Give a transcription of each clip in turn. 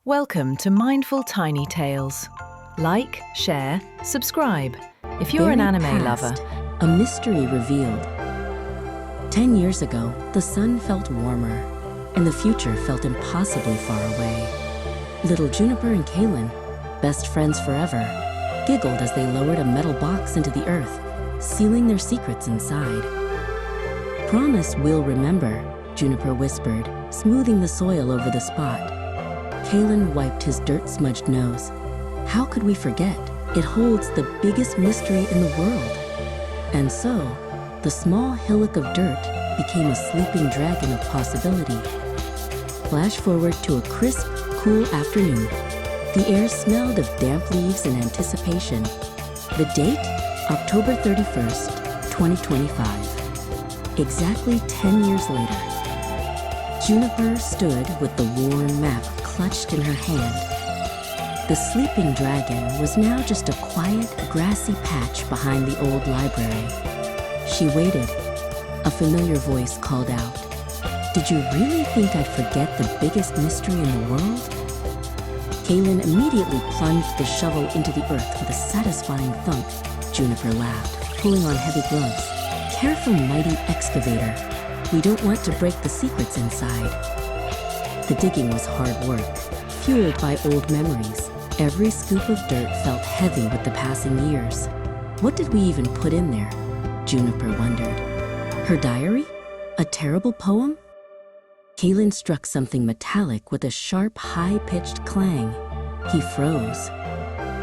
Welcome to Mindful Tiny Tales. Like, share, subscribe. If you're an anime lover. A mystery revealed. 10 years ago, the sun felt warmer, and the future felt impossibly far away. Little Juniper and Kaylin, best friends forever, giggled as they lowered a metal box into the earth, sealing their secrets inside. "Promise we'll remember," Juniper whispered, smoothing the soil over the spot. Kaylin wiped his dirt-smudged nose. How could we forget? It holds the biggest mystery in the world. And so, the small hillock of dirt became a sleeping dragon of possibility. Flash forward to a crisp, cool afternoon. The air smelled of damp leaves and anticipation. The date? October 31st, 2025. Exactly 10 years later. Juniper stood with the worn map clutched in her hand. The sleeping dragon was now just a quiet, grassy patch behind the old library. She waited. A familiar voice called out, "Did you really think I'd forget the biggest mystery in the world?" Kaylin immediately plunged the shovel into the earth with a satisfying thump. Juniper laughed, pulling on heavy gloves. "Careful, mighty excavator. We don't want to break the secrets inside." The digging was hard work, fueled by old memories. Every scoop of dirt felt heavy with the passing years. What did we even put in there? Juniper wondered. Her diary? A terrible poem? Kaylin struck something metallic with a sharp, high-pitched clang. He froze.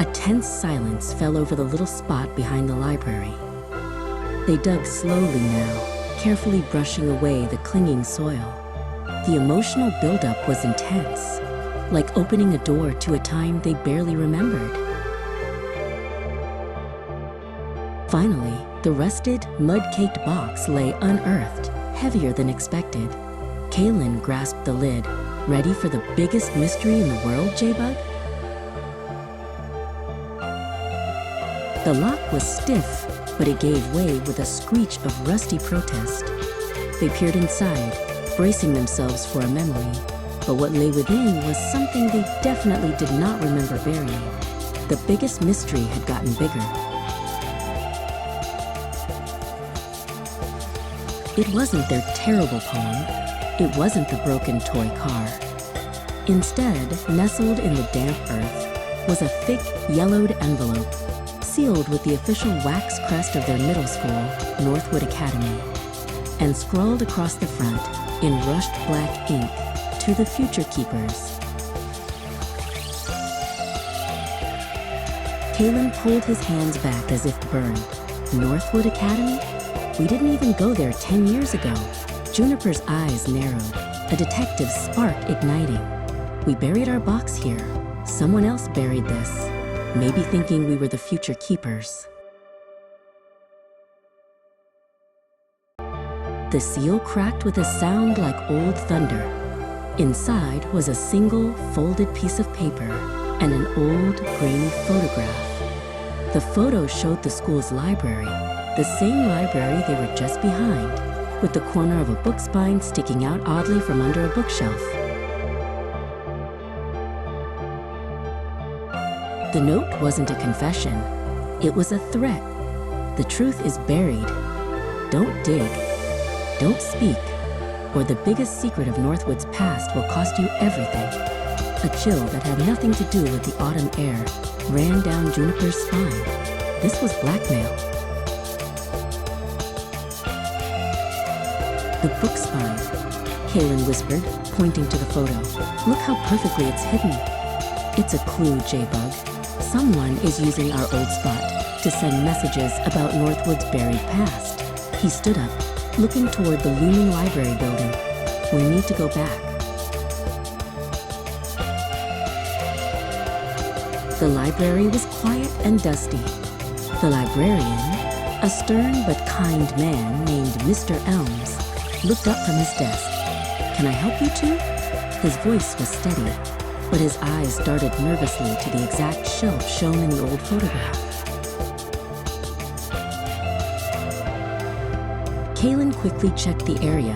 A tense silence fell over the little spot behind the library. They dug slowly now, carefully brushing away the clinging soil. The emotional buildup was intense, like opening a door to a time they barely remembered. Finally, the rusted, mud-caked box lay unearthed, heavier than expected. Kaylin grasped the lid, ready for the biggest mystery in the world, J-Bug? The lock was stiff, but it gave way with a screech of rusty protest. They peered inside, bracing themselves for a memory. But what lay within was something they definitely did not remember burying. The biggest mystery had gotten bigger. It wasn't their terrible poem. It wasn't the broken toy car. Instead, nestled in the damp earth, was a thick, yellowed envelope, sealed with the official wax crest of their middle school, Northwood Academy, and scrawled across the front, in rushed black ink, "To the future keepers." Kaylin pulled his hands back as if burned. Northwood Academy? We didn't even go there 10 years ago. Juniper's eyes narrowed, a detective's spark igniting. We buried our box here. Someone else buried this, maybe thinking we were the future keepers. The seal cracked with a sound like old thunder. Inside was a single, folded piece of paper and an old, grainy photograph. The photo showed the school's library, the same library they were just behind, with the corner of a book spine sticking out oddly from under a bookshelf. The note wasn't a confession. It was a threat. The truth is buried. Don't dig. Don't speak, or the biggest secret of Northwood's past will cost you everything. A chill that had nothing to do with the autumn air ran down Juniper's spine. This was blackmail. "The book spine," Kaylin whispered, pointing to the photo. "Look how perfectly it's hidden." "It's a clue, J-Bug. Someone is using our old spot to send messages about Northwood's buried past." He stood up, looking toward the looming library building. "We need to go back." The library was quiet and dusty. The librarian, a stern but kind man named Mr. Elms, looked up from his desk. "Can I help you two?" His voice was steady, but his eyes darted nervously to the exact shelf shown in the old photograph. Kaylin quickly checked the area.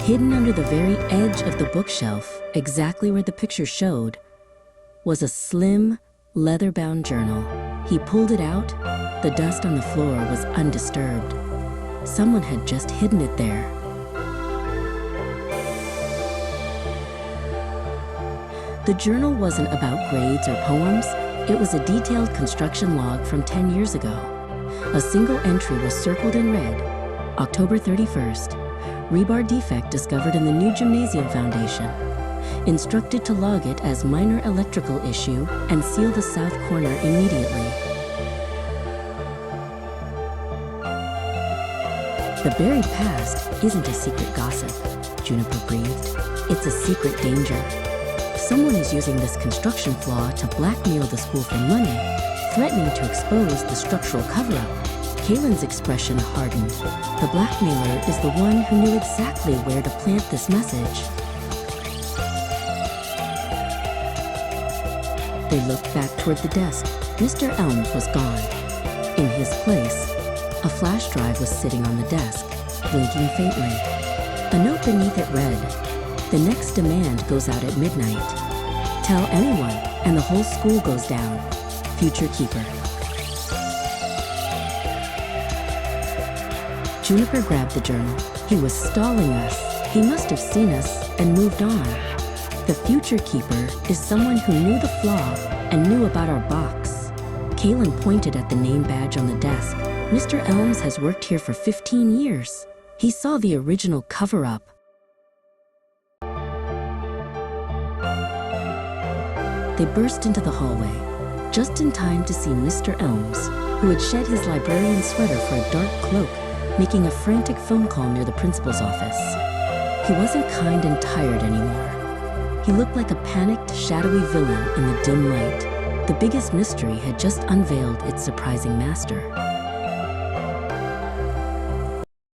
Hidden under the very edge of the bookshelf, exactly where the picture showed, was a slim, leather-bound journal. He pulled it out. The dust on the floor was undisturbed. Someone had just hidden it there. The journal wasn't about grades or poems. It was a detailed construction log from 10 years ago. A single entry was circled in red. October 31st. Rebar defect discovered in the new gymnasium foundation. Instructed to log it as minor electrical issue and seal the south corner immediately. The buried past isn't a secret gossip, Juniper breathed. It's a secret danger. Someone is using this construction flaw to blackmail the school for money, threatening to expose the structural cover-up. Kaylin's expression hardened. The blackmailer is the one who knew exactly where to plant this message. They looked back toward the desk. Mr. Elms was gone. In his place, a flash drive was sitting on the desk, blinking faintly. A note beneath it read, "The next demand goes out at midnight. Tell anyone, and the whole school goes down. Future Keeper." Juniper grabbed the journal. He was stalling us. He must have seen us and moved on. The Future Keeper is someone who knew the flaw and knew about our box. Kaylin pointed at the name badge on the desk. Mr. Elms has worked here for 15 years. He saw the original cover-up. They burst into the hallway, just in time to see Mr. Elms, who had shed his librarian sweater for a dark cloak, making a frantic phone call near the principal's office. He wasn't kind and tired anymore. He looked like a panicked, shadowy villain in the dim light. The biggest mystery had just unveiled its surprising master.